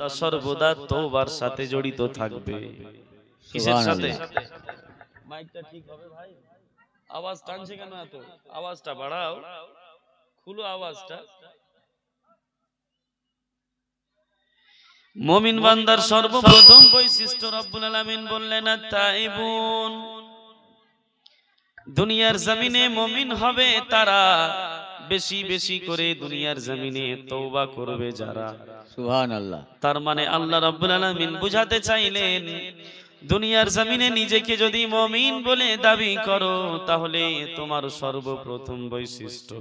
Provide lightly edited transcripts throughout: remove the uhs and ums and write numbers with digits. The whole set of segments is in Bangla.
বান্দা সর্বদা তওবার সাথে জড়িত থাকবে। কিসের সাথে? মাইকটা ঠিক হবে ভাই? আওয়াজ টানছে কেন এত? আওয়াজটা বাড়াও, খুলো আওয়াজটা। মুমিন বান্দার সর্বপ্রথম বৈশিষ্ট্য রব্বুল আলামিন বললেন আত-তাইবুন। দুনিয়ার জমিনে মুমিন হবে তারা, বেশি বেশি করে দুনিয়ার জমিনে তওবা করবে যারা। সুবহানাল্লাহ। তার মানে আল্লাহ রাব্বুল আলামিন বুঝাতে চাইলেন, দুনিয়ার জমিনে নিজেকে যদি মুমিন বলে দাবি করো, তাহলে তোমার সর্বপ্রথম বৈশিষ্ট্য,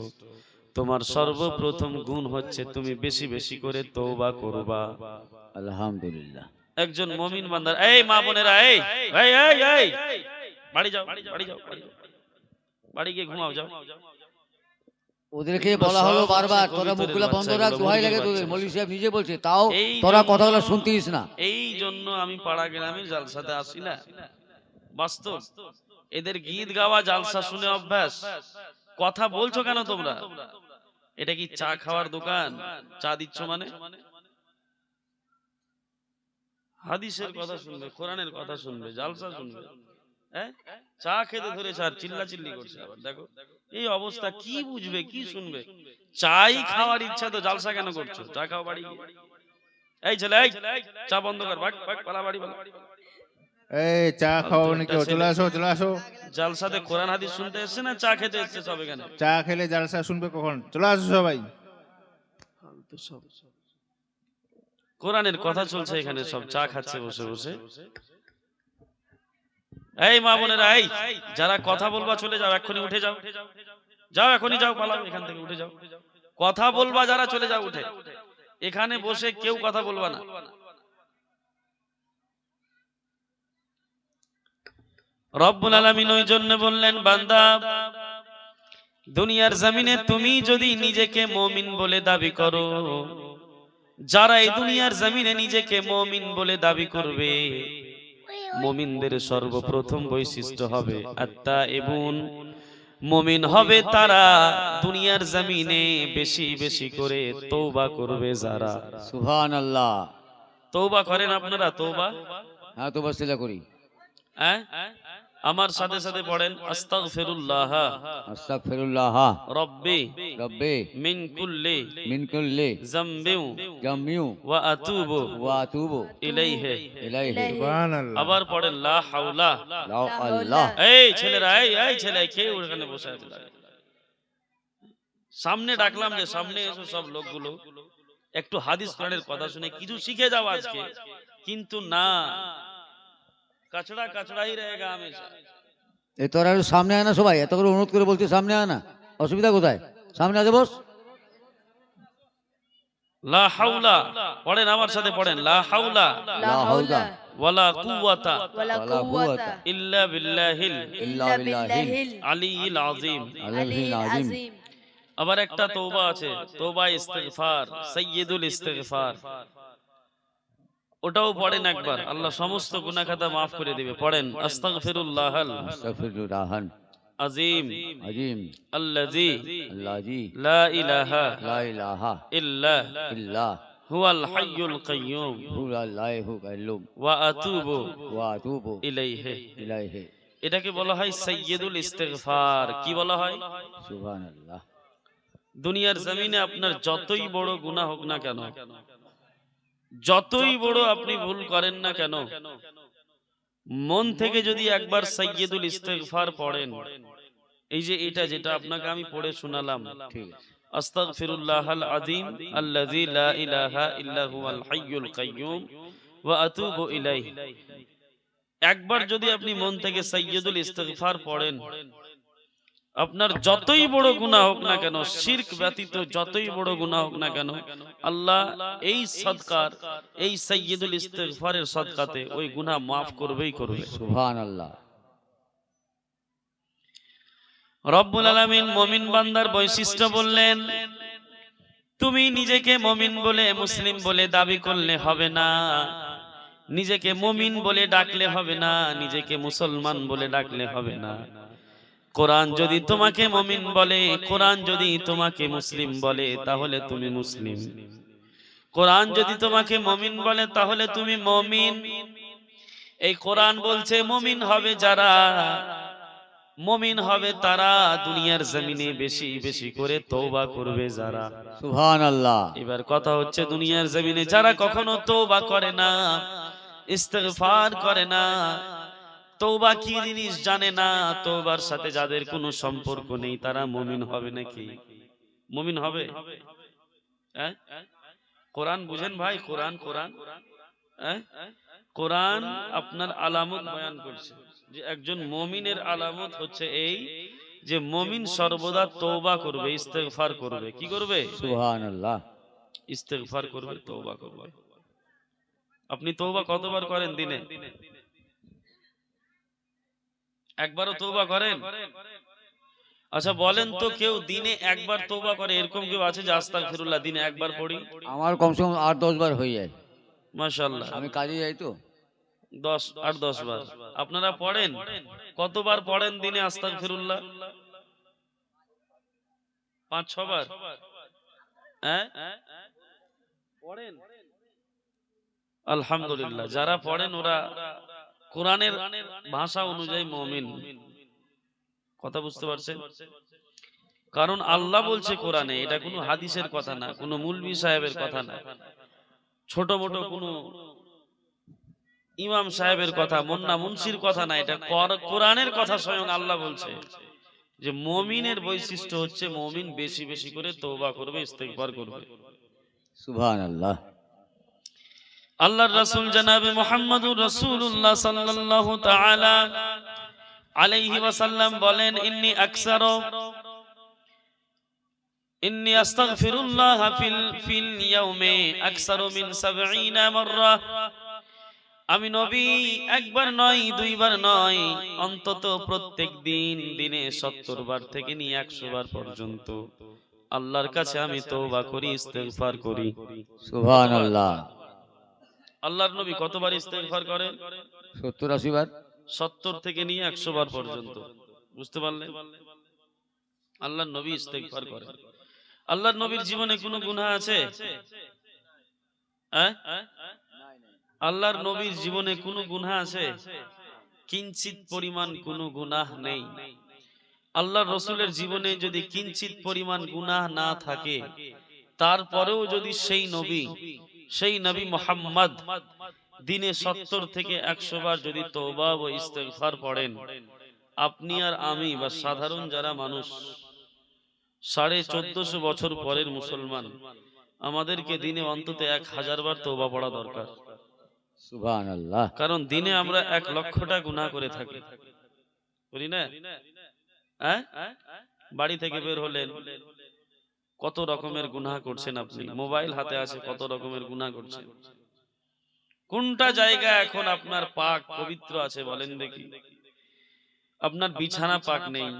তোমার সর্বপ্রথম গুণ হচ্ছে তুমি বেশি বেশি করে তওবা করবা। আলহামদুলিল্লাহ। একজন মুমিন বান্দার, এই মা বোনেরা, এই এই এই এই বাড়ি যাও, বাড়ি যাও, বাড়ি যাও, বাড়ি গিয়ে ঘুমাও যাও। ওদেরকে বলা হলো বারবার, তোরা মুখগুলা বন্ধ রাখ, দোহাই লাগে তোদের। মৌলভী সাহেব নিজে বলছে, তাও তোরা কথাগুলো শুনতিস না। এই জন্য আমি পাড়া গ্রামে জালসাতে আসি না। বাস্তব, এদের গীত গাওয়া জালসা শুনে অভ্যাস। কথা বলছো কেন তোমরা? এটা কি চা খাওয়ার দোকান? চা দিচ্ছ মানে? হাদিসের কথা শুনবে, কোরআনের কথা শুনবে, জালসা শুনবে। চা খেতে ধরেছে আর চিল্লা চিল্লি করছে। আবার দেখো এই অবস্থা, কি বুঝবে, কি শুনবে? চাই খাওয়ার ইচ্ছা তো জালসা কেন করছো? চা খাও বাড়ি। এই ছেলে, এই চা বন্ধ কর, ভাগ ভাগ, পালা বাড়ি পালা। এই চা খাওয়াবো নাকি? চলে আসো, চলে আসো। জালসাতে কোরআন হাদিস শুনতে এসছে না চা খেতে এসছে সব এখানে? চা খেলে জালসা শুনবে কখন? চলে আসো সবাই। কোরআনের কথা চলছে এখানে, সব চা খাচ্ছে বসে বসে। এই মা বোনেরা, এই যারা কথা বলবা চলে যাও, এক্ষুনি উঠে যাও, যাও এখনই যাও, পালাও এখান থেকে, উঠে যাও। কথা বলবা যারা চলে যাও উঠে, এখানে বসে কেউ কথা বলবা না। রব্বুল আলামিন ওই জন্য বললেন, বান্দা দুনিয়ার জমিনে তুমি যদি নিজেকে মুমিন বলে দাবি করো, যারা এই দুনিয়ার জমিনে নিজেকে মুমিন বলে দাবি করবে, মুমিনদের সর্বপ্রথম বৈশিষ্ট্য হবে আত-তাইবুন। মুমিন হবে তারা, দুনিয়ার জমিনে বেশি বেশি করে তওবা করবে যারা। সুবহানাল্লাহ। তওবা করেন আপনারা? তওবা? হ্যাঁ, তওবা সিলা করি। আমার সাথে সাথে পড়েন, আস্তাগফিরুল্লাহ আস্তাগফিরুল্লাহ রব্বি রব্বি মিন কুল্লি মিন কুল্লি যামবিউ জামিউ ওয়া আতুবু ওয়া আতুবু ইলাইহি। ইলাইহি। সুবহানাল্লাহ। আবার পড়েন, লা হাওলা। লা আল্লাহ। এই ছেলেরা, এই ছেলে, কে ওখানে বসে আছে? সামনে ডাকলাম যে সামনে এসো সব লোকগুলো, একটু হাদিস কোরআনের কথা শুনে কিছু শিখে যাও আজকে। কিন্তু না, কাচড়া কাচড়াই রয়েগা হামেশা। এই তোরা একটু সামনে আয় না সবাই, এত করে অনুরোধ করে বলছি সামনে আয় না, অসুবিধা কোথায়? সামনে আজ বস। লা হাওলা পড়েন, আমার সাথে পড়েন, লা হাওলা লা হাওলা ওয়ালা কুওয়াতা ওয়ালা কুওয়াতা ইল্লা বিল্লাহিল ইল্লা বিল্লাহিল আলিয়্যিল আযীম। আলিয়্যিল আযীম। আবার একটা তওবা আছে, তওবা ইস্তিগফার, সাইয়্যিদুল ইস্তিগফার। ওটাও পড়েন একবার, আল্লাহ সমস্ত গুনাহ খাতা maaf করে দিবে। পড়েন, আস্তাগফিরুল্লাহাল আস্তাগফিরুল্লাহাল আযীম আযীম আল্লাযী আল্লাযী লা ইলাহা লা ইলাহা ইল্লা ইল্লা হুয়াল হাইয়ুল কাইয়্যুম হুয়াল্লাহু কাইয়্যুম ওয়া আতুবু ওয়া আতুবু ইলাইহি। ইলাইহি। এটাকে বলা হয় সাইয়্যিদুল ইস্তিগফার। কি বলা হয়? সুবহানাল্লাহ। দুনিয়ার জমিনে আপনার যতই বড় গুনাহ হোক না কেন, যতই বড় আপনি ভুল করেন না কেন, মন থেকে যদি একবার সাইয়্যিদুল ইস্তিগফার পড়েন, এই যে এটা যেটা আপনাকে আমি পড়ে শোনালাম, ঠিক আছে। আস্তাগফিরুল্লাহাল আযীম আল্লাযী লা ইলাহা ইল্লা হুয়াল হাইয়ুল কাইয়্যুম ওয়া আতুবু ইলাইহি। একবার যদি আপনি মন থেকে সাইয়্যিদুল ইস্তিগফার পড়েন, আপনার যতই বড় গুনাহ হোক না কেন, শিরক ব্যতীত যতই বড় গুনাহ হোক না কেন, আল্লাহ এই সদকার, এই সাইয়্যিদুল ইস্তিগফারের সদকাতে ওই গুনাহ maaf করবেই করবে। সুবহানাল্লাহ। রব্বুল আলামিন মুমিন বান্দার বৈশিষ্ট্য বললেন, তুমি নিজেকে মুমিন বলে, মুসলিম বলে দাবি করলে হবে না, নিজেকে মুমিন বলে ডাকলে হবে না, নিজেকে মুসলমান বলে ডাকলে হবে না। কোরআন যদি তোমাকে মুমিন বলে, কোরআন যদি তোমাকে মুসলিম বলে, তাহলে তুমি মুসলিম। কোরআন যদি তোমাকে মুমিন বলে তাহলে তুমি মুমিন। এই কোরআন বলছে মুমিন হবে যারা, মুমিন হবে তারা দুনিয়ার জমিনে বেশি বেশি করে তওবা করবে যারা। সুবহানাল্লাহ। এবার কথা হচ্ছে দুনিয়ার জমিনে যারা কখনো তওবা করে না, ইস্তেগফার করে না, তওবা কি জিনিস জানে না, তওবার সাথে যাদের কোনো সম্পর্ক নেই, তারা মুমিন হবে নাকি? মুমিন হবে? হ্যাঁ? কোরআন বুঝেন ভাই, কোরআন কোরআন হ্যাঁ? কোরআন আপনার আলামত বয়ান করছে যে একজন মুমিনের আলামত হচ্ছে এই যে মুমিন সর্বদা তওবা করবে, ইস্তেগফার করবে। কি করবে? সুবহানাল্লাহ। ইস্তেগফার করবে, তওবা করবে। আপনি তওবা কতবার করেন দিনে? একবারও তওবা করেন? আচ্ছা বলেন তো, কেউ দিনে একবার তওবা করে এরকম কেউ আছে যে আস্তাগফিরুল্লাহ দিনে একবার পড়ি? আমার কমসে কম 8-10 বার হয়ে যায়। মাশাআল্লাহ। আমি কাজে যাই তো। 8-10 বার আপনারা পড়েন? কতবার পড়েন দিনে আস্তাগফিরুল্লাহ? 5-6 বার? হ্যাঁ পড়েন? আলহামদুলিল্লাহ, যারা পড়েন ওরা কোরআনের ভাষা অনুযায়ী মুমিন। কথা বুঝতে পারছেন? কারণ আল্লাহ বলছে কোরআনে, এটা কোনো হাদিসের কথা না, কোনো মুলবি সাহেবের কথা না, ছোট মোটো কোনো ইমাম সাহেবের কথা, মুন্না মুন্সির কথা না, এটা কোরআনের কথা। স্বয়ং আল্লাহ বলছে যে মুমিনের বৈশিষ্ট্য হচ্ছে মুমিন বেশি বেশি করে তওবা করবে, ইস্তেগফার করবে। সুবহানাল্লাহ। আল্লাহর রাসূল জনাবে মুহাম্মদুর রাসূলুল্লাহ সাল্লাল্লাহু তাআলা আলাইহি ওয়াসাল্লাম বলেন, ইন্নী আস্তাগফিরুল্লাহ ফিল ইয়াউমি আকসারু মিন 70 মাররা। আমি নবী একবার নয়, দুইবার নয়, অন্তত প্রত্যেক দিন দিনে 70 বার থেকে নিয়ে 100 বার পর্যন্ত আল্লাহর কাছে আমি তওবা করি, ইস্তেগফার করি। সুবহানাল্লাহ। আল্লাহর নবী কতবার ইস্তেগফার করেন? 70-80 বার। 70 থেকে নিয়ে 100 বার পর্যন্ত। বুঝতে পারলেন? আল্লাহর নবী ইস্তেগফার করেন। আল্লাহর নবীর জীবনে কোনো গুনাহ আছে? হ্যাঁ? আল্লাহর নবীর জীবনে কোনো গুনাহ আছে? কিঞ্চিত পরিমাণ কোনো গুনাহ নেই। আল্লাহর রাসূলের জীবনে যদি কিঞ্চিত পরিমাণ গুনাহ না থাকে, তারপরেও যদি সেই নবী মুহাম্মদ দিনে 70 থেকে 100 বার যদি তওবা ও ইস্তেগফার পড়েন, আপনি আর আমি বা সাধারণ যারা মানুষ 1450 বছর পরের মুসলমান, আমাদেরকে দিনে অন্তত 1000 বার তওবা পড়া দরকার। সুবহানাল্লাহ। কারণ দিনে আমরা 1 লক্ষটা গুনাহ করে থাকি, করি না? হ্যাঁ? বাড়ি থেকে বের হলেন, কত রকমের গুনাহ করছেন আপনি। মোবাইল হাতে আছে, কত রকমের গুনাহ করছেন। কোনটা জায়গা এখন আপনার পাক পবিত্র আছে বলেন দেখি? আপনার বিছানা পাক নেই,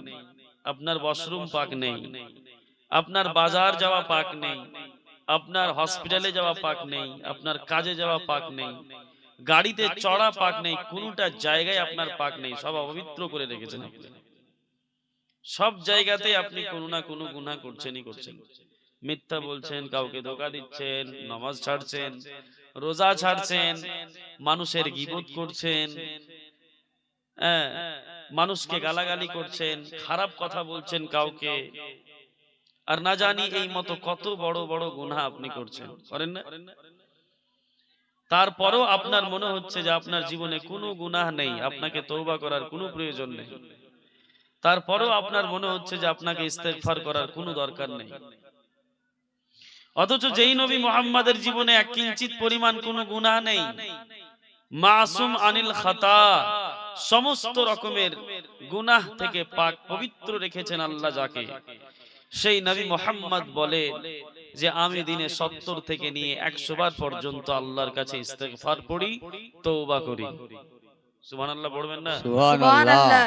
আপনার ওয়াশরুম পাক নেই, আপনার বাজার যাওয়া পাক নেই, আপনার হসপিটালে যাওয়া পাক নেই, আপনার কাজে যাওয়া পাক নেই, গাড়িতে চড়া পাক নেই, কোনটা জায়গায় আপনার পাক নেই, সব অপবিত্র করে রেখেছেন আপনি। সব জায়গাতেই আপনি কোনো না কোনো গুনাহ করছেনই করছেন। মিথ্যা বলছেন, কাউকে ধোঁকা দিচ্ছেন, নামাজ ছাড়ছেন, রোজা ছাড়ছেন, মানুষের গীবত করছেন, মানুষকে গালাগালি করছেন, খারাপ কথা বলছেন কাউকে, আর না জানি এই মতো কত বড় বড় গুনাহ আপনি করছেন, করেন না? তারপরেও আপনার মনে হচ্ছে যে আপনার জীবনে কোনো গুনাহ নেই, আপনাকে তওবা করার কোনো প্রয়োজন নেই। তারপরেও আপনার মনে হচ্ছে যে আপনাকে ইস্তেগফার করার কোনো দরকার নেই। অথচ যেই নবী মুহাম্মাদের জীবনে এক কিঞ্চিত পরিমাণ কোনো গুনাহ নেই, মাসুম আনিল খাতা, সমস্ত রকমের গুনাহ থেকে পাক পবিত্র রেখেছেন আল্লাহ যাকে, সেই নবী মুহাম্মদ বলে যে আমি দিনে 70 থেকে নিয়ে 100 বার পর্যন্ত আল্লাহর কাছে ইস্তেগফার পড়ি, তওবা করি। সুবহানাল্লাহ পড়বেন না? সুবহানাল্লাহ।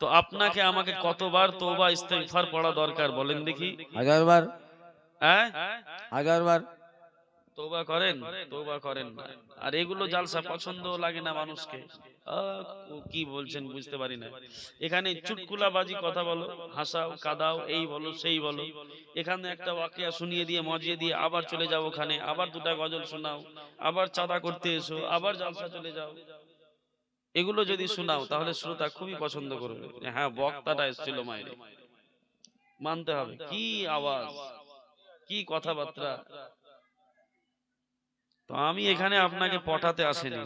তো আপনাকে আমাকে কতবার তওবা ইস্তেগফার পড়া দরকার বলেন দেখি? 1000 বার। হ্যাঁ? 1000 বার। তওবা করেন, তওবা করেন না। আর এগুলো জালসা পছন্দ লাগে না মানুষকে। কি বলছেন বুঝতে পারি না। এখানে চুটকুলাবাজি কথা বলো, হাসাও কাদাও, এই বলো সেই বলো, এখানে একটা ওয়াকিয়া শুনিয়ে দিয়ে মজিয়ে দিয়ে আবার চলে যাও ওখানে, আবার দুটা গজল শোনাও, আবার চাঁদা করতে এসো, আবার জালসা চলে যাও। এগুলো যদি শোনাও তাহলে শ্রোতা খুবই পছন্দ করবে, হ্যাঁ বক্তাটা এসেছিল মায়েরে। মানতে হবে কি আওয়াজ, কি কথাবার্তা। তো আমি এখানে আপনাকে পটাতে আসিনি,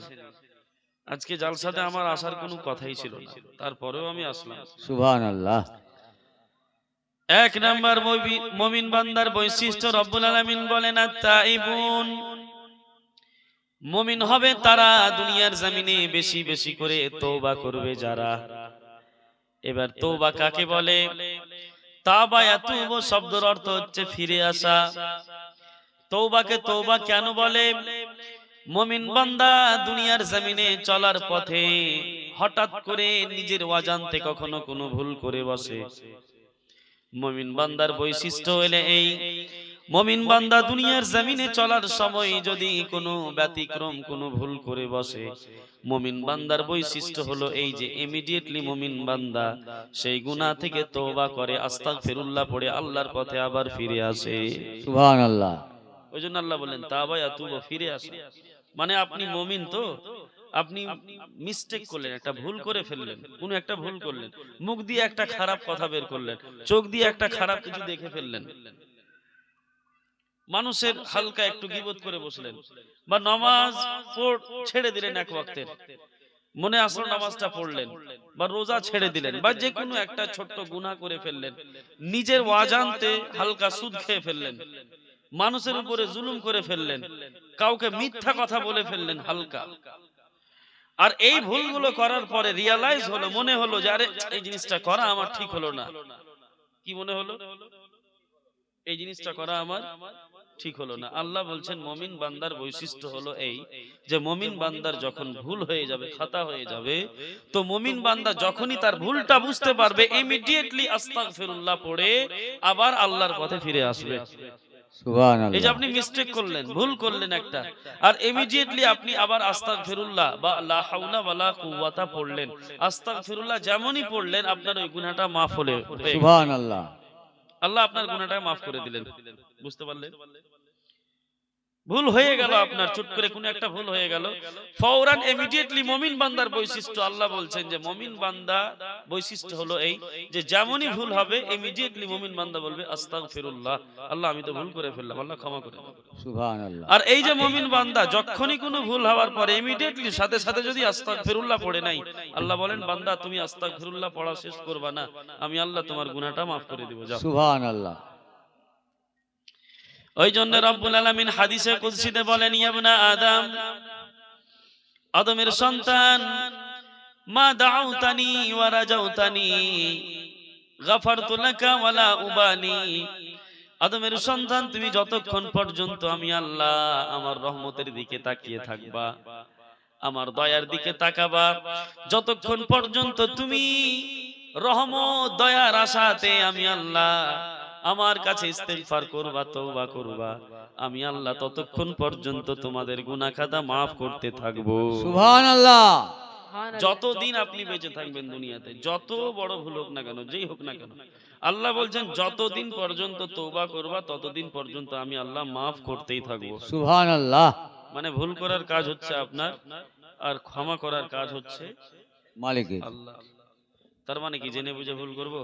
আজকে জালসাতে আমার আসার কোনো কথাই ছিল না, তারপরেও আমি আসলাম। সুবহানাল্লাহ। এক নাম্বার মুমিন বান্দার বৈশিষ্ট্য রব্বুল আলামিন বলেন আত-তাইবুন, মুমিন হবে তারা দুনিয়ার জমিনে বেশি বেশি করে তওবা করবে যারা। এবার তওবা কাকে বলে? তাবা ইয়াতুবু শব্দের অর্থ হচ্ছে ফিরে আসা। তওবাকে তওবা কেন বলে? মুমিন বান্দা দুনিয়ার জমিনে চলার পথে হঠাৎ করে নিজের অজান্তে কখনো কোনো ভুল করে বসে। মুমিন বান্দার বৈশিষ্ট্য হলো এই, মুমিন বান্দা দুনিয়ার জমিনে চলার সময় যদি কোনো ব্যতিক্রম কোনো ভুল করে বসে, মুমিন বান্দার বৈশিষ্ট্য হলো এই যে ইমিডিয়েটলি মুমিন বান্দা সেই গুনাহ থেকে তওবা করে, আস্তাগফিরুল্লাহ পড়ে আল্লাহর পথে আবার ফিরে আসে। সুবহানাল্লাহ। ওইজন্য আল্লাহ বলেন তাওবা ইয়াতুবু, ফিরে আসা। মানে আপনি মুমিন তো, আপনি মিস্টেক করলেন, একটা ভুল করে ফেললেন, কোন একটা ভুল করলেন, মুখ দিয়ে একটা খারাপ কথা বের করলেন, চোখ দিয়ে একটা খারাপ কিছু দেখে ফেললেন, মানুষের হালকা একটু গীবত করে বসলেন, বা নামাজ ছেড়ে দিলেন এক ওয়াক্তের, মনে আসলো নামাজটা পড়লেন, বা রোজা ছেড়ে দিলেন, বা যে কোনো একটা ছোট্ট গুনাহ করে ফেললেন, নিজের অজান্তে হালকা সুদ খেয়ে ফেললেন, মানুষের উপরে জুলুম করে ফেললেন, কাউকে মিথ্যা কথা বলে ফেললেন হালকা। আর এই ভুলগুলো করার পরে রিয়ালাইজ হলো, মনে হলো যে আরে এই জিনিসটা করা আমার ঠিক হলো না। কি মনে হলো? এই জিনিসটা করা আমার ঠিক হলো না। আল্লাহ বলছেন মুমিন বান্দার বৈশিষ্ট্য হলো এই যে মুমিন বান্দার যখন ভুল হয়ে যাবে, খাতা হয়ে যাবে, তো মুমিন বান্দা যখনই তার ভুলটা বুঝতে পারবে ইমিডিয়েটলি আস্তাগফিরুল্লাহ পড়ে আবার আল্লাহর পথে ফিরে আসবে। এই যে আপনি মিস্টেক করলেন, ভুল করলেন একটা, আর ইমিডিয়েটলি আপনি আবার আস্তাগফিরুল্লাহ বা লা হাওলা ওয়ালা কুওয়াতা পড়লেন, আস্তাগফিরুল্লাহ যেমনই পড়লেন আপনার ওই গুনাহটা মাফ হলো। সুবহানাল্লাহ। আল্লাহ আপনার গুনাহটা মাফ করে দিলেন। বুঝতে পারলেন? ভুল হয়ে গেল আপনার, চুট করে কোনো একটা ভুল হয়ে গেল, ফৌরান ইমিডিয়েটলি মুমিন বান্দার বৈশিষ্ট্য আল্লাহ বলছেন যে মুমিন বান্দা বৈশিষ্ট্য হলো এই যে যেমনই ভুল হবে ইমিডিয়েটলি মুমিন বান্দা বলবে আস্তাগফিরুল্লাহ, আল্লাহ আমি তো ভুল করে ফেললাম, আল্লাহ ক্ষমা করে দাও। সুবহানাল্লাহ। আর এই যে মুমিন বান্দা যখনই কোনো ভুল হওয়ার পরে ইমিডিয়েটলি সাথে সাথে যদি আস্তাগফিরুল্লাহ পড়ে নাই, আল্লাহ বলেন বান্দা তুমি আস্তাগফিরুল্লাহ পড়া শেষ করবা না, আমি আল্লাহ তোমার গুনাহটা মাফ করে দেব, যাও। সুবহানাল্লাহ। ওই জন্য রব্বুল আলামিন হাদিসে কুদসিতে বলেন ইবনা আদম, আদমের সন্তান, মা দাউতানি ওয়া রাজাউতানি গাফারতু লাকা ওয়ালা উবানি, আদমের সন্তান তুমি যতক্ষণ পর্যন্ত আমি আল্লাহ আমার রহমতের দিকে তাকিয়ে থাকবা, আমার দয়ার দিকে তাকাবা, যতক্ষণ পর্যন্ত তুমি রহমত দয়ার আশাতে আমি আল্লাহ আমার কাছে ইস্তেগফার করবা, তওবা করবা, আমি আল্লাহ ততক্ষণ পর্যন্ত তোমাদের গুনাহ খাতা maaf করতে থাকবো। সুবহানাল্লাহ। যতদিন আপনি বেঁচে থাকবেন দুনিয়াতে, যত বড় ভুল হোক না কেন, যেই হোক না কেন, আল্লাহ বলছেন যতদিন পর্যন্ত তওবা করবা ততদিন পর্যন্ত আমি আল্লাহ maaf করতেই থাকবো। সুবহানাল্লাহ। মানে ভুল করার কাজ হচ্ছে আপনার, আর ক্ষমা করার কাজ হচ্ছে মালিকের। আল্লাহ। তার মানে কি জেনে বুঝে ভুল করব?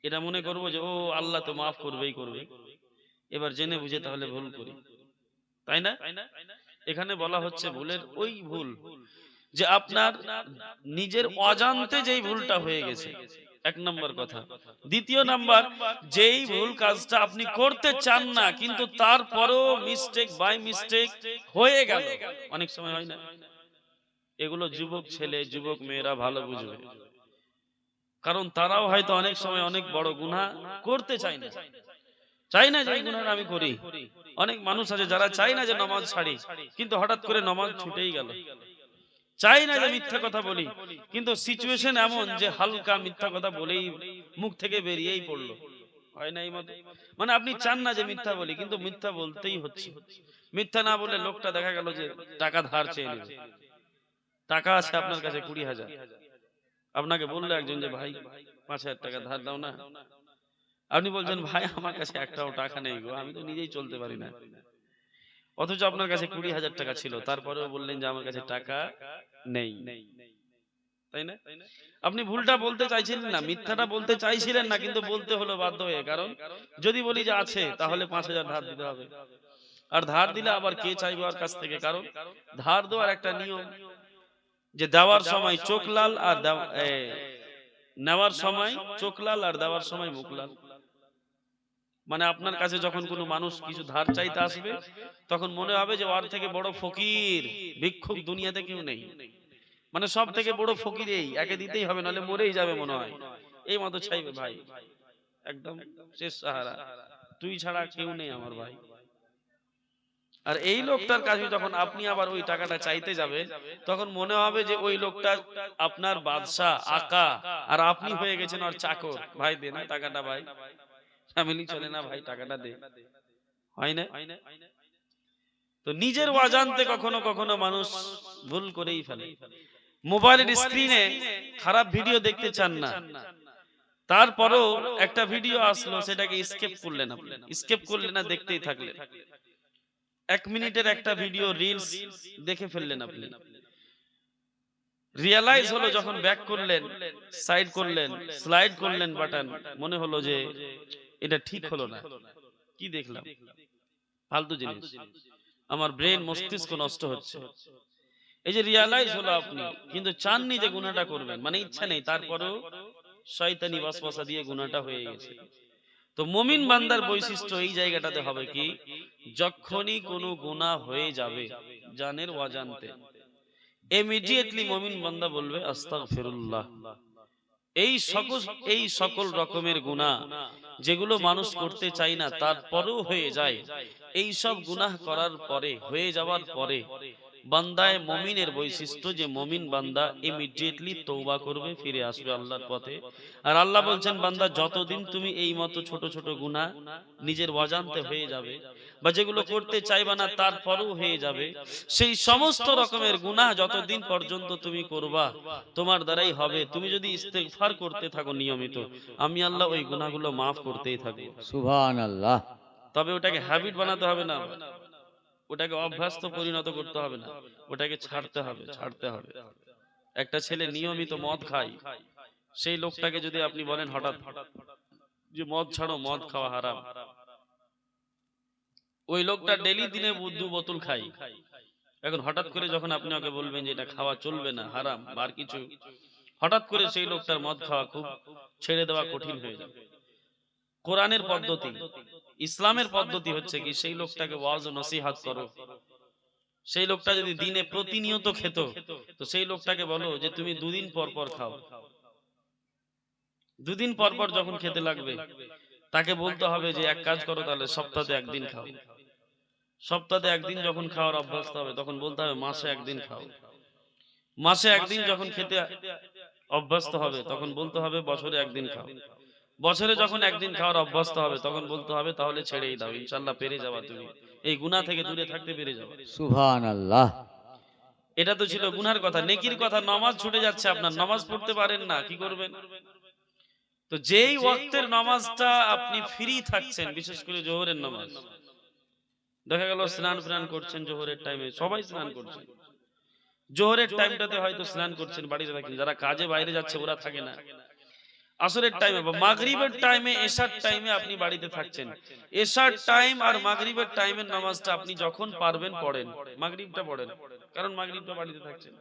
এটা মনে করবো যে ও আল্লাহ তো মাফ করবেই করবে, এবার জেনে বুঝে তাহলে ভুল করি, তাই না? এখানে বলা হচ্ছে ভুলের ওই ভুল যে আপনার নিজের অজান্তে যেই ভুলটা হয়ে গেছে, এক নম্বর কথা। দ্বিতীয় নাম্বার, যেই ভুল কাজটা আপনি করতে চান না কিন্তু তারপরেও মিস্টেক বাই মিস্টেক হয়ে গেল, অনেক সময় হয় না? এগুলো যুবক ছেলে যুবক মেয়েরা ভালো বুঝবে, কারণ তারাও হয়তো অনেক সময় অনেক বড় গুনাহ করতে চায় না, চাই না যে গুনাহটা আমি করি। অনেক মানুষ আছে যারা চায় না যে নামাজ ছাড়ি, কিন্তু হঠাৎ করে নামাজ ছুটেই গেল। চাই না যে মিথ্যা কথা বলি, কিন্তু সিচুয়েশন এমন যে হালকা মিথ্যা কথা বলেই মুখ থেকে বেরিয়েই পড়লো। হয় না এই মতো? মানে আপনি চান না যে মিথ্যা বলি, কিন্তু মিথ্যা বলতেই হচ্ছে। মিথ্যা না বলে লোকটা দেখা গেল যে টাকা ধার চেয়ে নেবে। টাকা আছে আপনার কাছে 20,000, আপনাকে বললো একজন যে ভাই 5,000 টাকা ধার দাও না। আপনি বলছেন ভাই আমার কাছে একটাও টাকা নেই গো, আমি তো নিজেই চলতে পারি না। অথচ আপনার কাছে 20,000 টাকা ছিল, তারপরেও বললেন যে আমার কাছে টাকা নেই, তাই না? আপনি ভুলটা বলতে চাইছিলেন না, মিথ্যাটা বলতে চাইছিলেন না, কিন্তু বলতে হলো বাধ্য হয়ে। কারণ যদি বলি যে আছে, তাহলে 5,000 ধার দিতে হবে। আর ধার দিলে আবার কে চাইবে ওর কাছ থেকে? কারণ ধার দেওয়ার একটা নিয়ম, যে দেওয়ার সময় চোখ লাল আর নেওয়ার সময় চোখ লাল আর দেওয়ার সময় মুখ লাল। মানে আপনার কাছে যখন কোনো মানুষ কিছু ধার চাইতে আসবে, তখন মনে হবে যে ওর থেকে বড় ফকির ভিক্ষুক দুনিয়াতে কেউ নেই। মানে সব থেকে বড় ফকির এই, একে দিতেই হবে, নাহলে মরেই যাবে মনে হয়। এই মতো চাইবে ভাই, একদম শেষ সাহারা, তুই ছাড়া কেউ নেই আমার ভাই। আর এই লোকটার কাছে যখন আপনি আবার ওই টাকাটা চাইতে যাবেন, তখন মনে হবে যে ওই লোকটা আপনার বাদশা আকা, আর আপনি হয়ে গেছেন ওর চাকর। ভাই দে না টাকাটা, ভাই ফ্যামিলি চলে না, ভাই টাকাটা দে। হয় না? তো নিজের অজান্তে কখনো কখনো মানুষ ভুল করেই ফেলে। মোবাইলের স্ক্রিনে খারাপ ভিডিও দেখতে চান না, তারপরেও একটা ভিডিও আসলো, সেটাকে স্কিপ করলেন। আপনি স্কিপ করলেন না, দেখতেই থাকলেন। 1 মিনিটের একটা ভিডিও রিলস দেখে ফেললেন। আপনি রিয়ালাইজ হলো যখন ব্যাক করলেন, সাইড করলেন, স্লাইড করলেন বাটন, মনে হলো যে এটা ঠিক হলো না। কি দেখলাম? ফালতু জিনিস, আমার ব্রেন মস্তিষ্ক নষ্ট হচ্ছে। এই যে রিয়ালাইজ হলো আপনি, কিন্তু চাননি যে গুনাহটা করবেন, মানে ইচ্ছা নেই, তারপরেও শয়তানি ওয়াসওয়াসা দিয়ে গুনাহটা হয়ে গেছে। তো মুমিন বান্দার বৈশিষ্ট্য এই জায়গাটাতে হবে কি, যখনই কোনো গুনাহ হয়ে যাবে জানের অজান্তে, ইমিডিয়েটলি মুমিন বান্দা বলবে আস্তাগফিরুল্লাহ। এই সকল রকমের গুনাহ যেগুলো মানুষ করতে চায় না, তারপরেও হয়ে যায়, এই সব গুনাহ করার পরে, হয়ে যাওয়ার পরে, বান্দায় মুমিনের বৈশিষ্ট্য যে মুমিন বান্দা ইমিডিয়েটলি তওবা করবে, ফিরে আসবে আল্লাহর পথে। আর আল্লাহ বলছেন, বান্দা যতদিন তুমি এই মতো ছোট ছোট গুনাহ নিজের অজান্তে হয়ে যাবে, বা যেগুলো করতে চাইবা না তারপরেও হয়ে যাবে, সেই সমস্ত রকমের গুনাহ যতদিন পর্যন্ত তুমি করবা, তোমার দ্বারাই হবে। তুমি যদি ইস্তেগফার করতে থাকো নিয়মিত, আমি আল্লাহ ওই গুনাহগুলো মাফ করতেই থাকবো। সুবহানাল্লাহ। তবে ওটাকে হ্যাবিট বানাতে হবে না, ওটাকে অভ্যস্ত পরিণত করতে হবে না, ওটাকে ছাড়তে হবে, ছাড়তে হবে। একটা ছেলে নিয়মিত মদ খায়, সেই লোকটাকে যদি আপনি বলেন হঠাৎ যে মদ ছাড়ো, মদ খাওয়া হারাম, ওই লোকটা ডেলি দিনে 2 বোতল খায়। এখন হঠাৎ করে যখন আপনি ওকে বলবেন যে এটা খাওয়া চলবে না, হারাম, আর কিছু, হঠাৎ করে সেই লোকটার মদ খাওয়া খুব ছেড়ে দেওয়া কঠিন হয়ে যাবে। কোরআনের পদ্ধতি, ইসলামের পদ্ধতি হচ্ছে কি, সেই লোকটাকে ওয়াজ ও নসিহত করো। সেই লোকটা যদি দিনে প্রতিনিয়ত খেত, তো সেই লোকটাকে বলো যে তুমি 2 দিন পর পর খাও। 2 দিন পর পর যখন খেতে লাগবে, তাকে বলতে হবে যে এক কাজ করো, তাহলে সপ্তাহে 1 দিন খাও। সপ্তাহে 1 দিন যখন খাওয়ার অভ্যাস হবে, তখন বলতে হবে মাসে 1 দিন খাও। মাসে 1 দিন যখন খেতে অভ্যস্ত হবে, তখন বলতে হবে বছরে 1 দিন খাও। বছরে যখন 1 দিন খাওয়ার অভ্যস্ত হবে, তখন বলতে হবে তাহলে ছেড়েই দাও, ইনশাআল্লাহ পেরে যাবা, তুমি এই গুনাহ থেকে দূরে থাকতে পেরে যাবে। সুবহানাল্লাহ। এটা তো ছিল গুনার কথা। নেকির কথা, নামাজ ছুটে যাচ্ছে আপনার, নামাজ পড়তে পারেন না, কি করবেন? তো যেই ওয়াক্তের নামাজটা আপনি ফ্রি থাকছেন, বিশেষ করে জোহরের নামাজ, দেখা গেল স্নান প্রাণ করছেন জোহরের টাইমে, সবাই স্নান করছেন, জোহরের টাইমটাতে হয়তো স্নান করছেন, বাড়িতে থাকেন। যারা কাজে বাইরে যাচ্ছে ওরা থাকে না। আসরের টাইমে বা মাগরিবের টাইমে, এশার টাইমে আপনি বাড়িতে থাকছেন, এশার টাইম আর মাগরিবের টাইমের নামাজটা আপনি যখন পারবেন পড়েন, মাগরিবটা পড়েন, কারণ মাগরিবটা বাড়িতে থাকছেন।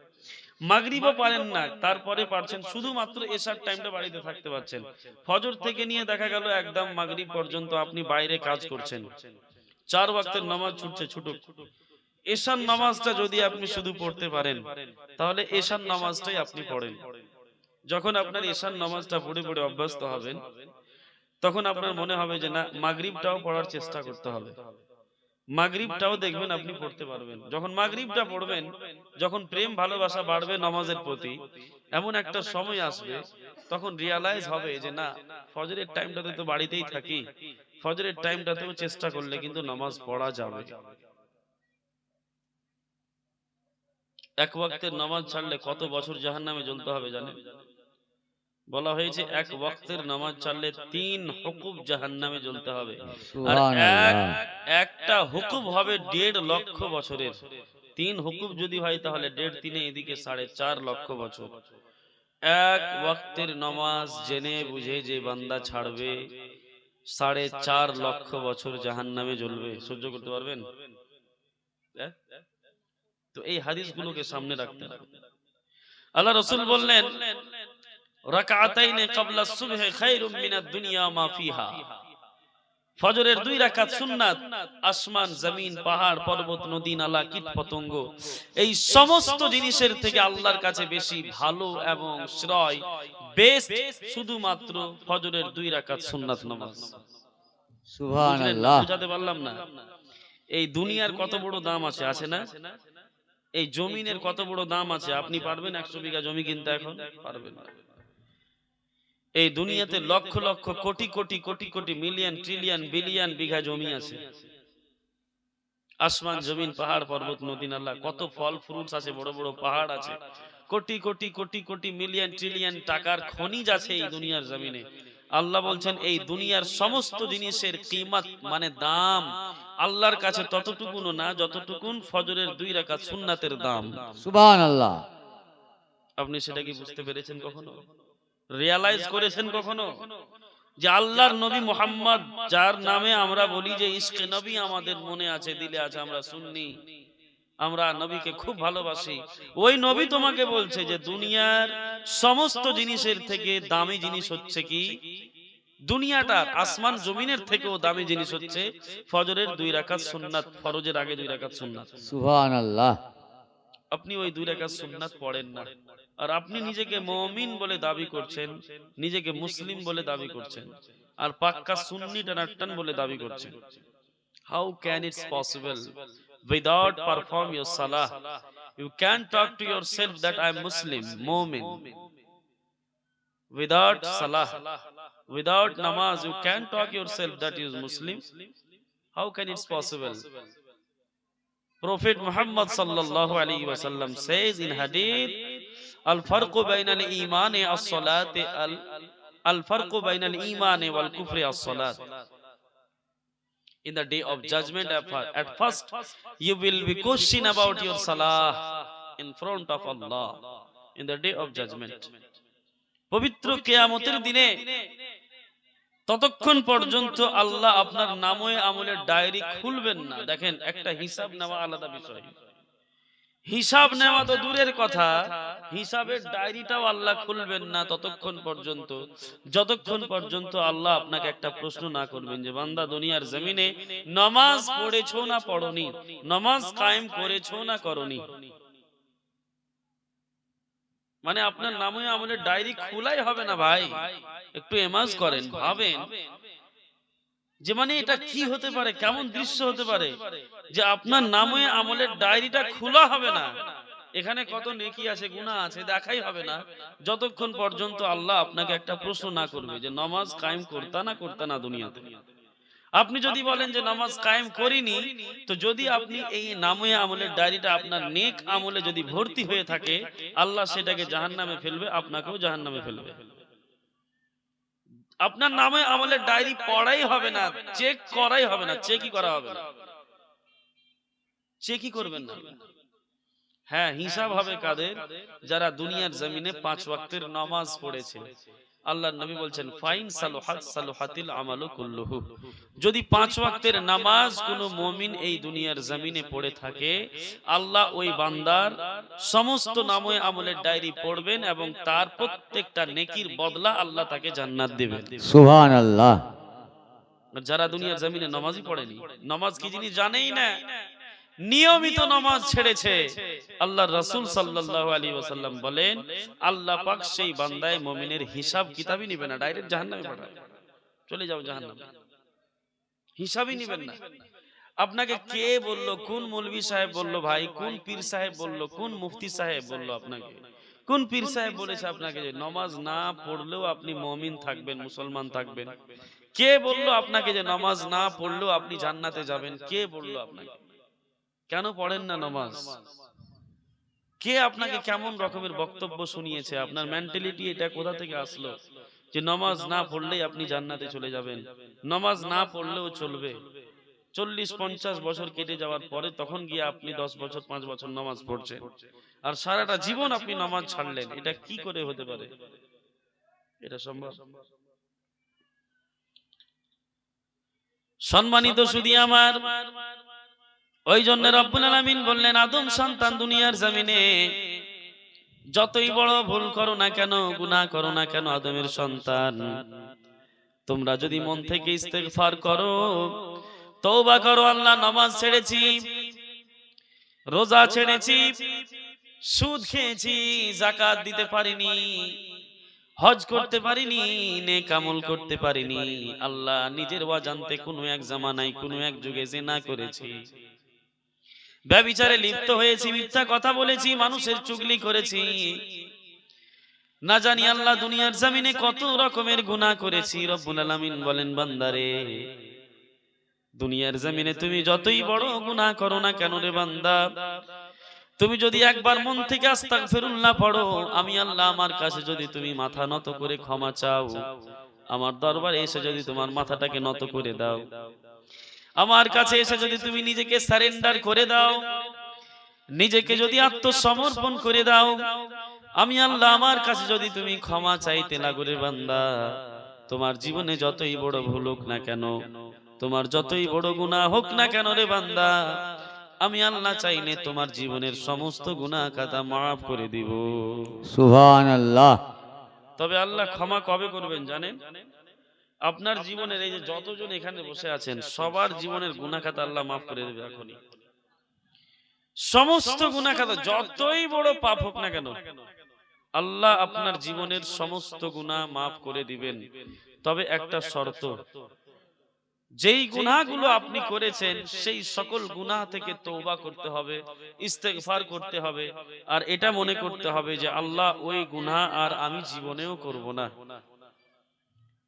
মাগরিবও পারেন না, তারপরে পারছেন, শুধুমাত্র এশার টাইমটা বাড়িতে থাকতে পারছেন। ফজর থেকে নিয়ে দেখা গেল একদম মাগরিব পর্যন্ত আপনি বাইরে কাজ করছেন, 4 ওয়াক্তের নামাজ ছুটছে, ছুটুক। এশার নামাজটা যদি আপনি শুধু পড়তে পারেন, তাহলে এশার নামাজটাই আপনি পড়েন। যখন আপনার এশার নামাজটা পড়ে পড়ে অভ্যস্ত হবেন, তখন আপনার মনে হবে যে না, মাগরিবটাও পড়ার চেষ্টা করতে হবে। মাগরিবটাও দেখবেন আপনি পড়তে পারবেন। যখন মাগরিবটা পড়বেন, যখন প্রেম ভালোবাসা বাড়বে নামাজের প্রতি, এমন একটা সময় আসবে তখন রিয়ালাইজ হবে যে না, ফজরের টাইমটাতে তো বাড়িতেই থাকি, ফজরের টাইমটাতেও চেষ্টা করলে কিন্তু নামাজ পড়া যাবে। এক ওয়াক্তের নামাজ ছাড়লে কত বছর জাহান্নামে জ্বলতে হবে জানেন? বলা হয়েছে এক ওয়াক্তের নামাজ ছাড়লে 3 হুকুব জাহান্নামে জ্বলতে হবে। আর সুবহানাল্লাহ। একটা হুকুম হবে 1.5 লক্ষ বছরের। 3 হুকুম যদি হয় তাহলে 1.5 3 এদিকে 4.5 লক্ষ বছর। এক ওয়াক্তের নামাজ জেনে বুঝে যে বান্দা ছাড়বে, 4.5 লক্ষ বছর জাহান্নামে জ্বলবে। সহ্য করতে পারবেন? হ্যাঁ? তো এই হাদিসগুলোকে সামনে রাখতে হবে। আল্লাহ রাসূল বললেন, রাকাতাইনে ক্বাবলা সুবহি খায়রুম মিনাদ দুনিয়া মা ফিহা। ফজরের 2 রাকাত সুন্নাত, আসমান জমিন পাহাড় পর্বত নদী নালা কীট পতঙ্গ এই সমস্ত জিনিসের থেকে আল্লাহর কাছে বেশি ভালো এবং শ্রয় বেস্ট শুধুমাত্র ফজরের 2 রাকাত সুন্নাত নামাজ। বুঝলেন না? সুবহানাল্লাহ। বুঝাতে পারলাম না? এই দুনিয়ার কত বড় দাম আছে, আছে না? এই জমিনের কত বড় দাম আছে? আপনি পারবেন 100 বিঘা জমি কিনতে এখন? পারবেন না। এই দুনিয়াতে lakh lakh crore crore crore crore million trillion billion বিঘা জমি আছে। আসমান জমিন পাহাড় পর্বত নদী নালা কত ফল ফ্রুটস আছে, বড় বড় পাহাড় আছে, কোটি কোটি কোটি কোটি মিলিয়ন ট্রিলিয়ন টাকার খনিজ আছে এই দুনিয়ার জমিনে। আল্লাহ বলছেন এই দুনিয়ার সমস্ত জিনিসের কিমত মানে দাম আল্লাহর কাছে ততটুকুনও না যতটুকুন ফজরের 2 রাকাত সুন্নাতের দাম। সুবহানাল্লাহ। আপনি সেটা কি বুঝতে পেরেছেন কখনো? রিয়ালাইজ করেছেন কখনো যে আল্লাহর নবী মুহাম্মদ, যার নামে আমরা বলি যে ইশকে নবী আমাদের মনে আছে, দিলে আছে, আমরা সুন্নি, আমরা নবীকে খুব ভালোবাসি, ওই নবী তোমাকে বলছে যে দুনিয়ার সমস্ত জিনিসের থেকে দামি জিনিস হচ্ছে কি? দুনিয়াটার আসমান জমিনের থেকেও দামি জিনিস হচ্ছে ফজরের 2 রাকাত সুন্নাত, ফরজের আগে 2 রাকাত সুন্নাত। সুবহানাল্লাহ। আপনি ওই 2 রাকাত সুন্নাত পড়েন না, আর আপনি নিজেকে মুমিন বলে দাবি করছেন, নিজেকে মুসলিম বলে দাবি করছেন, আর পাক্কা সুন্নি টানাটান বলে দাবি করছেন। How can it's possible? Without perform your salah, you can't talk to yourself that I am Muslim, mu'min. Without salah, without namaz, you can't talk yourself that you is Muslim. How can it's possible? Prophet Muhammad sallallahu alaihi wasallam says in hadith, al-farqu bayna al-iman as-salat al-farqu bayna al-iman wal kufri as-salat. In the day of judgment, at first you will be questioned about your salah in front of Allah in the day of judgment. পবিত্র কিয়ামতের দিনে ততক্ষণ পর্যন্ত আল্লাহ আপনার নামে আমলের ডায়েরি খুলবেন না। দেখেন, একটা হিসাব নেওয়া আলাদা বিষয়, হিসাব নেওয়া তো দূরের কথা, হিসাবের ডায়েরিটাও আল্লাহ খুলবেন না ততক্ষণ পর্যন্ত যতক্ষণ পর্যন্ত আল্লাহ আপনাকে একটা প্রশ্ন না করবেন যে বান্দা দুনিয়ার জমিনে নামাজ পড়েছো না পড়নি, নামাজ কায়েম করেছো না করনি। মানে আপনার নামে আমলের ডায়েরি খোলাই হবে না ভাই। একটু এমাজ করেন, ভাবেন যে মানে এটা কি হতে পারে, কেমন দৃশ্য হতে পারে যে আপনার নামে আমলের ডায়েরিটা খোলা হবে না। এখানে কত নেকি আছে, গুনাহ আছে, দেখাই হবে না যতক্ষণ পর্যন্ত আল্লাহ আপনাকে একটা প্রশ্ন না করবে যে নামাজ কায়েম করতা না দুনিয়াতে। আপনি যদি বলেন যে নামাজ কায়েম করিনি, তো যদি আপনি এই নামে আমলের ডায়েরিটা আপনার নেক আমলে যদি ভর্তি হয়ে থাকে, আল্লাহ সেটাকে জাহান্নামে ফেলবে, আপনাকেও জাহান্নামে ফেলবে। আপনার নামে আমলের ডায়েরি পড়াই হবে না, চেক করাই হবে না, চেকই করা হবে না, চেকই করবেন না। হ্যাঁ, হিসাব হবে কাদের? যারা দুনিয়ার জমিনে 5 ওয়াক্তের নামাজ পড়েছে। আল্লাহর নবী বলছেন ফাইন সালুহাতিল আমালু কুল্লুহু, যদি 5 ওয়াক্তের নামাজ কোনো মুমিন এই দুনিয়ার জমিনে পড়ে থাকে, আল্লাহ ওই বান্দার সমস্ত নামে আমলের ডায়েরি পড়বেন এবং তার প্রত্যেকটা নেকির বদলা আল্লাহ তাকে জান্নাত দিবেন। সুবহানাল্লাহ। যারা দুনিয়ার জমিনে নামাজই পড়েনি, নামাজ কি জিনিস জানেই না, নিয়মিত নামাজ ছেড়েছে, আল্লাহর রাসূল সাল্লাল্লাহু আলাইহি ওয়াসাল্লাম বলেন আল্লাহ পাক সেই বান্দায় মুমিনের হিসাব কিতাবই নেবে না, ডাইরেক্ট জাহান্নামে পাঠাবে, চলে যাও জাহান্নামে, হিসাবই নেবেন না। আপনাকে কে বললো, কোন মৌলভী সাহেব বললো ভাই, কোন পীর সাহেব বললো, কোন মুফতি সাহেব বললো আপনাকে, কোন পীর সাহেব বলেছে আপনাকে যে নমাজ না পড়লেও আপনি মুমিন থাকবেন, মুসলমান থাকবেন? কে বললো আপনাকে যে নামাজ না পড়লেও আপনি জান্নাতে যাবেন? কে বললো আপনাকে? কেন পড়েন না নামাজ? কে আপনাকে কেমন রকমের বক্তব্য শুনিয়েছে? আপনার মেন্টালিটি এটা কোথা থেকে আসলো যে নামাজ না পড়লেই আপনি জান্নাতে চলে যাবেন? নামাজ না পড়লেও চলবে। 40-50 বছর কেটে যাওয়ার পরে তখন গিয়ে আপনি 10 বছর 5 বছর নামাজ পড়ছেন, আর সারাটা জীবন আপনি নামাজ ছাড়লেন। এটা কি করে হতে পারে? এটা সম্ভব? সম্মানিত সুধী আমার, ওই জন্য রব্বুল আলামিন বললেন, আদম সন্তান দুনিয়ার জমিনে যতই বড় ভুল করো না কেন, গুনাহ করো না কেন, আদমের সন্তান, তোমরা যদি মন থেকে ইস্তেগফার করো, তওবা করো, আল্লাহ নামাজ ছেড়েছি, রোজা ছেড়েছি, সুদ খেয়েছি, যাকাত দিতে পারিনি, হজ করতে পারিনি, নেক আমল করতে পারিনি, আল্লাহ নিজের অজান্তে কোনো এক জামানায় কোনো এক যুগে জিনা করেছি, ব্যভিচারে লিপ্ত হয়েছি, মিথ্যা কথা বলেছি, মানুষের চুগলি করেছি, না জানি আল্লাহ দুনিয়ার জমিনে কত রকমের গুনাহ করেছি। রব্বুল আলামিন বলেন, বান্দারে, দুনিয়ার জমিনে তুমি যতই বড় গুনাহ করো না কেন রে বান্দা, তুমি যদি একবার মন থেকে আস্তাগফিরুল্লাহ পড়ো, আমি আল্লাহ আমার কাছে যদি তুমি মাথা নত করে ক্ষমা চাও, আমার দরবারে এসে যদি তোমার মাথাটাকে নত করে দাও, আমার কাছে এসে যদি তুমি নিজেকে সারেন্ডার করে দাও, নিজেকে যদি আত্মসমর্পণ করে দাও, আমি আল্লাহ আমার কাছে যদি তুমি ক্ষমা চাইতে লাগো রে বান্দা, তোমার জীবনে যতই বড় ভুল হোক না কেন, তোমার যতই বড় গুনাহ হোক না কেন রে বান্দা, আমি আল্লাহ চাইলে তোমার জীবনের সমস্ত গুনাহ খাতা মাফ করে দিব। সুবহানাল্লাহ। তবে আল্লাহ ক্ষমা কবে করবেন জানেন? আপনার জীবনের এই যে যতজন এখানে বসে আছেন, সবার জীবনের গুনাহ খাতা আল্লাহ মাফ করে দেবে এখনই। সমস্ত গুনাহ খাতা, যতই বড় পাপ হোক না কেন, আল্লাহ আপনার জীবনের সমস্ত গুনাহ মাফ করে দিবেন। তবে একটা শর্ত, যেই গুনাহগুলো আপনি করেছেন সেই সকল গুনাহ থেকে তওবা করতে হবে, ইস্তেগফার করতে হবে, আর এটা মনে করতে হবে যে আল্লাহ ওই গুনাহ আর আমি জীবনেও করব না।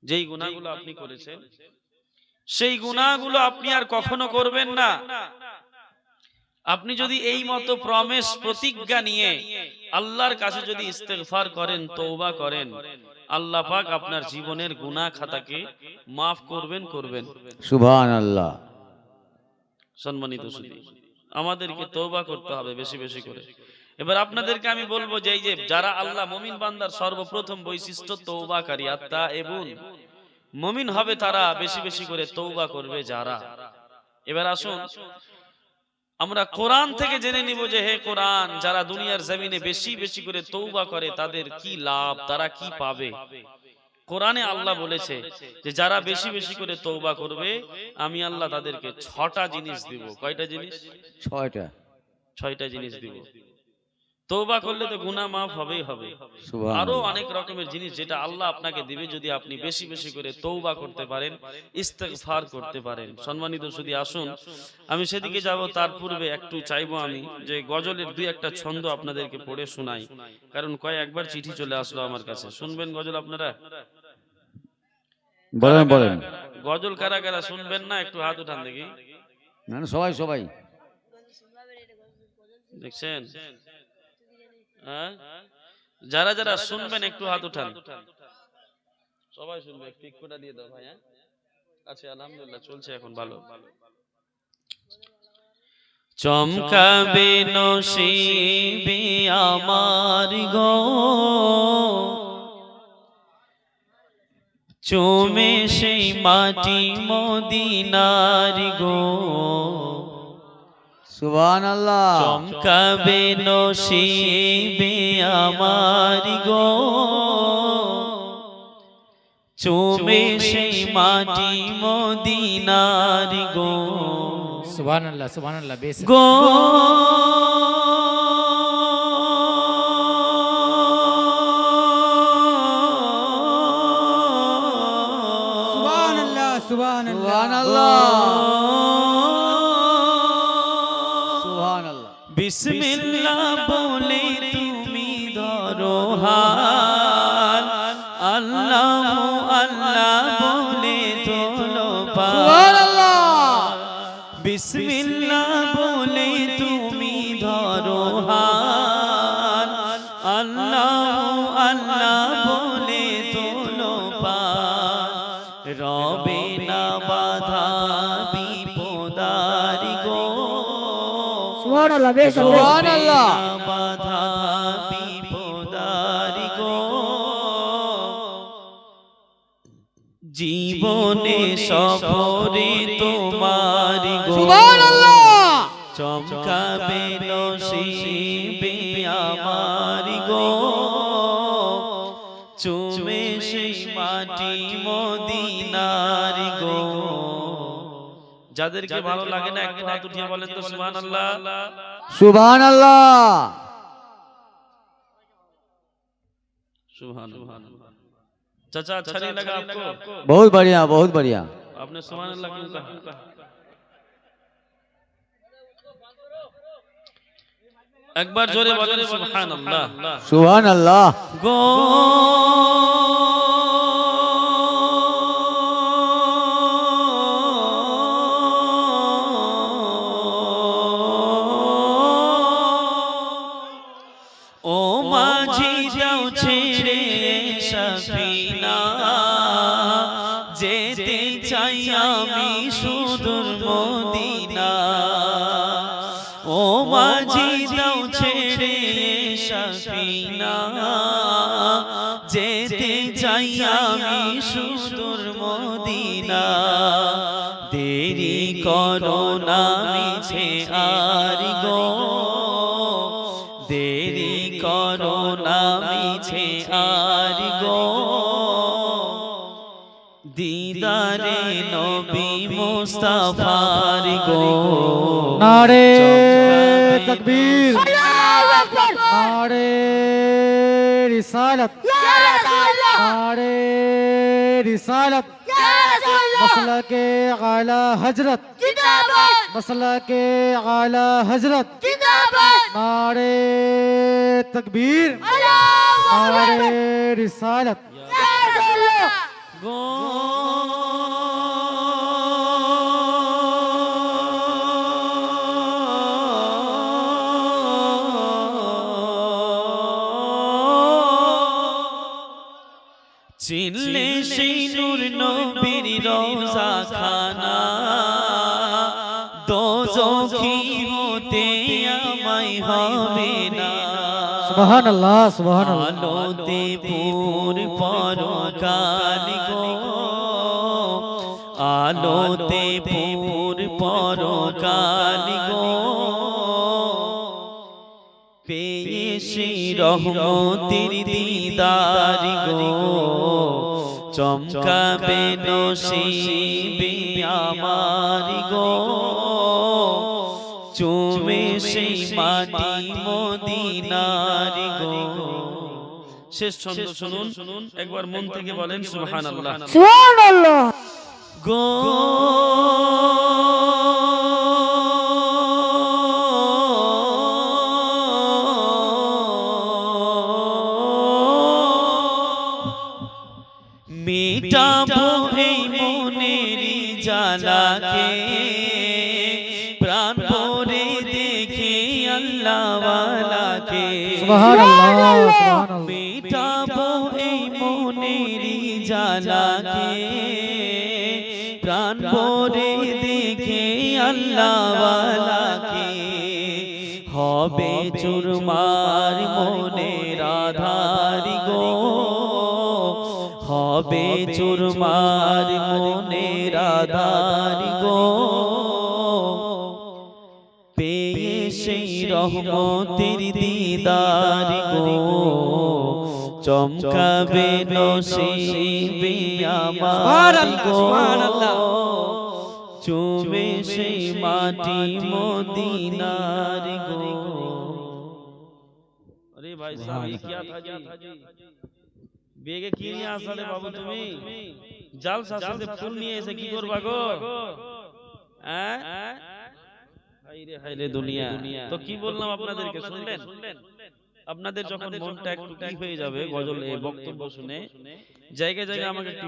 যেই গুনাহগুলো আপনি করেছেন সেই গুনাহগুলো আপনি আর কখনো করবেন না। আপনি যদি এই মতো প্রমিস, প্রতিজ্ঞা নিয়ে আল্লাহর কাছে যদি ইস্তেগফার করেন, তওবা করেন, আল্লাহ পাক আপনার জীবনের গুনাহ খাতাকে মাফ করবেন। সুবহানাল্লাহ। সম্মানিত সুধী, আমাদেরকে তওবা করতে হবে বেশি বেশি করে। এবার আপনাদেরকে আমি বলবো যে এই যে যারা আল্লাহ মুমিন বান্দার সর্বপ্রথম বৈশিষ্ট্য তওবাকারী, আত-তাইবুন, মুমিন হবে তারা বেশি বেশি করে তওবা করবে যারা। এবার আসুন আমরা কোরআন থেকে জেনে নিব যে হে কোরআন, যারা দুনিয়ার জমিনে বেশি বেশি করে তওবা করে তাদের কি লাভ, তারা কি পাবে। কোরআনে আল্লাহ বলেছে যে যারা বেশি বেশি করে তওবা করবে, আমি আল্লাহ তাদেরকে 6টা জিনিস দিব। কয়টা জিনিস? 6টা। 6টা জিনিস দিব। তওবা করলে তো গুনাহ মাফ হবেই হবে, আরো অনেক রকমের জিনিস যেটা আল্লাহ আপনাকে দিবে যদি আপনি বেশি বেশি করে তওবা করতে পারেন, ইস্তেগফার করতে পারেন। সম্মানিত সুধী, আসুন আমি সেদিকে যাব, তার পূর্বে একটু চাইবো আমি যে গজলের দুই একটা ছন্দ আপনাদেরকে পড়ে শোনাই, কারণ কয়েকবার চিঠি চলে আসলো আমার কাছে। শুনবেন গজল আপনারা? বলেন। গজল কারা কারা শুনবেন না একটু হাত উঠান দেখি। না না, সবাই। দেখছেন? হ্যাঁ, যারা যারা শুনবেন একটু হাত উঠান। সবাই শুনবে, একটু ইকোটা দিয়ে দাও ভাই। হ্যাঁ, আচ্ছা, আলহামদুলিল্লাহ চলছে এখন ভালো। চমকাবে নসিবে আমার গো, চুমে সেই মাটি মদিনার গো, সুবহানাল্লাহ। চমকাবে নসিবে আমার গো, চুমে সেই মাটি মদিনার গো, সুবহানাল্লাহ বেশ গো সুবহানাল্লাহ সুবহানাল্লাহ। বিসমিল্লাহ বলে তুমি ধরো হাত, আল্লাহ আল্লাহ বলে তোলো পাল। সুবহানাল্লাহ। বিসমিল্লাহ বলে তুমি ধরো হাত, আল্লাহ আল্লাহ বলে তোলো পাল। রবে না বাধা বিপদারি গো, সুবহানাল্লাহ বেশ সুবহানাল্লাহ। রবে না বাধা বিপদারি গো, জীবনে সফরে তোমারি গো, সুবহানাল্লাহ। চমকাবে নসিবে আমারি গো, চুমে সেই মাটি মদিনারি গো। যাদেরকে ভালো লাগে না একটু হাত উঠিয়ে বলেন তো সুবহানাল্লাহ। সুবহানাল্লাহ। सुभान चाचा अच्छा नहीं लगा आपको? बहुत बढ़िया, बहुत बढ़िया। आपने सुभान अल्लाह क्यों कहा? एक बार जोरे बोले सुभान अल्लाह। सुभान अल्लाह। गो ओ माझी जाओ छेड़े सफीना, जेते चाই আমি সুদূর মদিনা। ও माझी जाओ छेड़े सफीना, जेते চাই আমি সুদূর মদিনা। দেরি করো না মিছে আর গো, দেরি করো না মিছে আর গো, দিদারে নবী মুস্তাফার গো। नारे तकबीर, नारे रिसालत, नारे रिसालत, मसलके आला हजरत, मसलके आला हजरत, नारे तकबीर, नारे रिसालत। गो চিনলে সেই নূর নবীর রওজা খানা, দোজখী হতে আমায় হবে না। सुभान अल्लाह, सुभान अल्लाह। আলোতে পুর পরকাল গো, আলোতে পুর পরকাল গো, পেয়ে সেই রহমতের দিদার গো, চমকাবে নসিবে আমার গো, চুমে সেই মাটি মদিনার গো। শেষ ছন্দ শুনুন, একবার মন থেকে বলেন সুবহানাল্লাহ। सुभान গো মিটাবো এই মনেরই জ্বালাকে, প্রাণ ভরে দেখে আল্লাহওয়ালাকে। सुभान अल्लाह, सुभान अल्लाह। মিটাবো এই মনেরই জ্বালাকে, প্রাণ ভরে দেখে আল্লাহওয়ালাকে। হবে চুরমার মনের আধার গো, হবে চুরমার মনের আধার গো, পেয়ে সেই রহমতের দিদার গো, চমকাবে নসিবে আমার গো, চুমে সেই মাটি মদিনার গো। अरे भाई साहब ये क्या था जी? বেগে কি নিয়ে আসলে বাবু তুমি? জাল সাথে ফুল নিয়ে এসে কি করবা গো? হ্যাঁ হায়রে হায়রে দুনিয়া। তো কি বললাম আপনাদেরকে, শুনলেন? আপনাদের যখন মনটা একটু কি হয়ে যাবে গজল এই বক্তব্য শুনে, জায়গায় জায়গায় আমাকে একটু